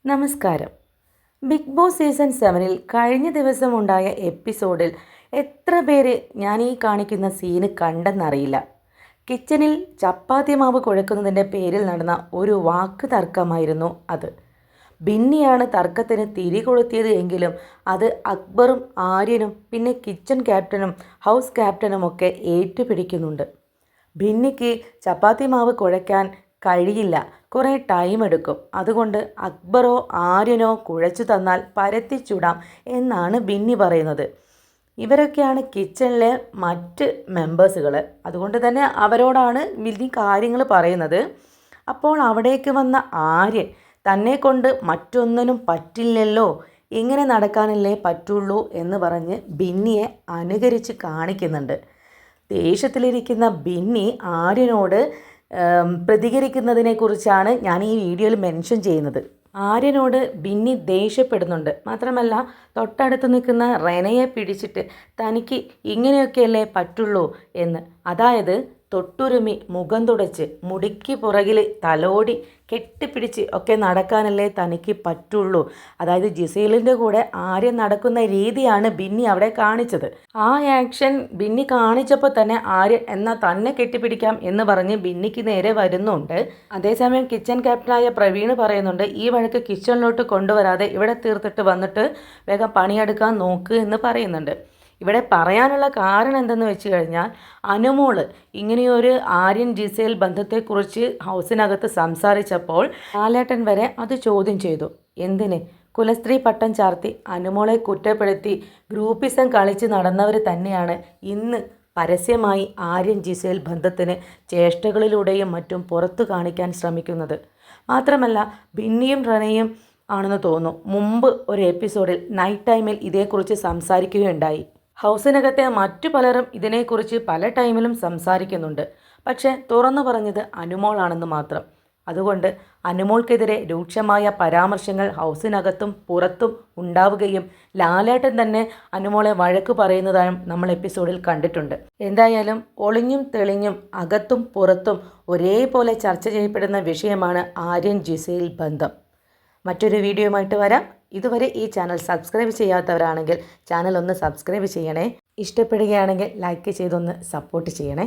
നമസ്കാരം. Big boss season 7-ൽ കഴിഞ്ഞ ദിവസം ഉണ്ടായ എപ്പിസോഡിൽ എത്ര പേര് ഞാൻ ഈ കാണിക്കുന്ന സീന് കണ്ടെന്നറിയില്ല. കിച്ചണിൽ ചപ്പാത്തി മാവ് കുഴക്കുന്നതിൻ്റെ പേരിൽ നടന്ന ഒരു വാക്ക് തർക്കമായിരുന്നു അത്. ബിന്നിയാണ് തർക്കത്തിന് തിരികൊളുത്തിയത് എങ്കിലും അത് അക്ബറും ആര്യനും പിന്നെ കിച്ചൺ ക്യാപ്റ്റനും ഹൗസ് ക്യാപ്റ്റനുമൊക്കെ ഏറ്റുപിടിക്കുന്നുണ്ട്. ബിന്നിക്ക് ചപ്പാത്തി മാവ് കുഴയ്ക്കാൻ കഴിയില്ല, കുറേ ടൈം എടുക്കും, അതുകൊണ്ട് അക്ബറോ ആര്യനോ കുഴച്ചു തന്നാൽ പരത്തിച്ചുടാം എന്നാണ് ബിന്നി പറയുന്നത്. ഇവരൊക്കെയാണ് കിച്ചണിലെ മറ്റ് മെമ്പേഴ്സുകൾ, അതുകൊണ്ട് തന്നെ അവരോടാണ് ബിന്നി കാര്യങ്ങൾ പറയുന്നത്. അപ്പോൾ അവിടേക്ക് വന്ന ആര്യൻ തന്നെ കൊണ്ട് മറ്റൊന്നിനും പറ്റില്ലല്ലോ, ഇങ്ങനെ നടക്കാനല്ലേ പറ്റുള്ളൂ എന്ന് പറഞ്ഞ് ബിന്നിയെ അനുകരിച്ച് കാണിക്കുന്നുണ്ട്. ദേഷ്യത്തിലിരിക്കുന്ന ബിന്നി ആര്യനോട് പ്രതികരിക്കുന്നതിനെക്കുറിച്ചാണ് ഞാൻ ഈ വീഡിയോയിൽ മെൻഷൻ ചെയ്യുന്നത്. ആര്യനോട് ബിന്നി ദേഷ്യപ്പെടുന്നുണ്ട്. മാത്രമല്ല തൊട്ടടുത്ത് നിൽക്കുന്ന റെനയെ പിടിച്ചിട്ട് തനിക്ക് ഇങ്ങനെയൊക്കെയല്ലേ പറ്റുള്ളൂ എന്ന്, അതായത് തൊട്ടുരുമി മുഖം തുടച്ച് മുടിക്ക് പുറകിൽ തലോടി കെട്ടിപ്പിടിച്ച് ഒക്കെ നടക്കാനല്ലേ തനിക്ക് പറ്റുള്ളൂ. അതായത് ജിസേലിൻ്റെ കൂടെ ആര്യൻ നടക്കുന്ന രീതിയാണ് ബിന്നി അവിടെ കാണിച്ചത്. ആ ആക്ഷൻ ബിന്നി കാണിച്ചപ്പോൾ തന്നെ ആര്യൻ എന്നാൽ തന്നെ കെട്ടിപ്പിടിക്കാം എന്ന് പറഞ്ഞ് ബിന്നിക്ക് നേരെ വരുന്നുണ്ട്. അതേസമയം കിച്ചൺ ക്യാപ്റ്റനായ പ്രവീണ് പറയുന്നുണ്ട്, ഈ വഴക്ക് കിച്ചണിലോട്ട് കൊണ്ടുവരാതെ ഇവിടെ തീർത്തിട്ട് വന്നിട്ട് വേഗം പണിയെടുക്കാൻ നോക്ക് എന്ന് പറയുന്നുണ്ട്. ഇവിടെ പറയാനുള്ള കാരണം എന്തെന്ന് വെച്ച് കഴിഞ്ഞാൽ, അനുമോൾ ഇങ്ങനെയൊരു ആര്യൻ ജിസേൽ ബന്ധത്തെക്കുറിച്ച് ഹൗസിനകത്ത് സംസാരിച്ചപ്പോൾ ലാലേട്ടൻ വരെ അത് ചോദ്യം ചെയ്തു. എന്തിന്? കുലസ്ത്രീ പട്ടം ചാർത്തി അനുമോളെ കുറ്റപ്പെടുത്തി ഗ്രൂപ്പിസം കളിച്ച് നടന്നവർ തന്നെയാണ് ഇന്ന് പരസ്യമായി ആര്യൻ ജിസേൽ ബന്ധത്തിന് ചേഷ്ടകളിലൂടെയും മറ്റും പുറത്തു കാണിക്കാൻ ശ്രമിക്കുന്നത്. മാത്രമല്ല ബിന്നിയും റെനയും ആണെന്ന് തോന്നുന്നു മുമ്പ് ഒരു എപ്പിസോഡിൽ നൈറ്റ് ടൈമിൽ ഇതേക്കുറിച്ച് സംസാരിക്കുകയുണ്ടായി. ഹൗസിനകത്തെ മറ്റു പലരും ഇതിനെക്കുറിച്ച് പല ടൈമിലും സംസാരിക്കുന്നുണ്ട്. പക്ഷേ തുറന്നു പറഞ്ഞത് അനുമോളാണെന്ന് മാത്രം. അതുകൊണ്ട് അനുമോൾക്കെതിരെ രൂക്ഷമായ പരാമർശങ്ങൾ ഹൗസിനകത്തും പുറത്തും ഉണ്ടാവുകയും ലാലേട്ടൻ തന്നെ അനുമോളെ വഴക്ക് പറയുന്നതായും നമ്മൾ എപ്പിസോഡിൽ കണ്ടിട്ടുണ്ട്. എന്തായാലും ഒളിഞ്ഞും തെളിഞ്ഞും അകത്തും പുറത്തും ഒരേപോലെ ചർച്ച ചെയ്യപ്പെടുന്ന വിഷയമാണ് ആര്യൻ ജിസേൽ ബന്ധം. മറ്റൊരു വീഡിയോയുമായിട്ട് വരാം. ഇതുവരെ ഈ ചാനൽ സബ്സ്ക്രൈബ് ചെയ്യാത്തവരാണെങ്കിൽ ചാനൽ ഒന്ന് സബ്സ്ക്രൈബ് ചെയ്യണേ. ഇഷ്ടപ്പെടുകയാണെങ്കിൽ ലൈക്ക് ചെയ്തൊന്ന് സപ്പോർട്ട് ചെയ്യണേ.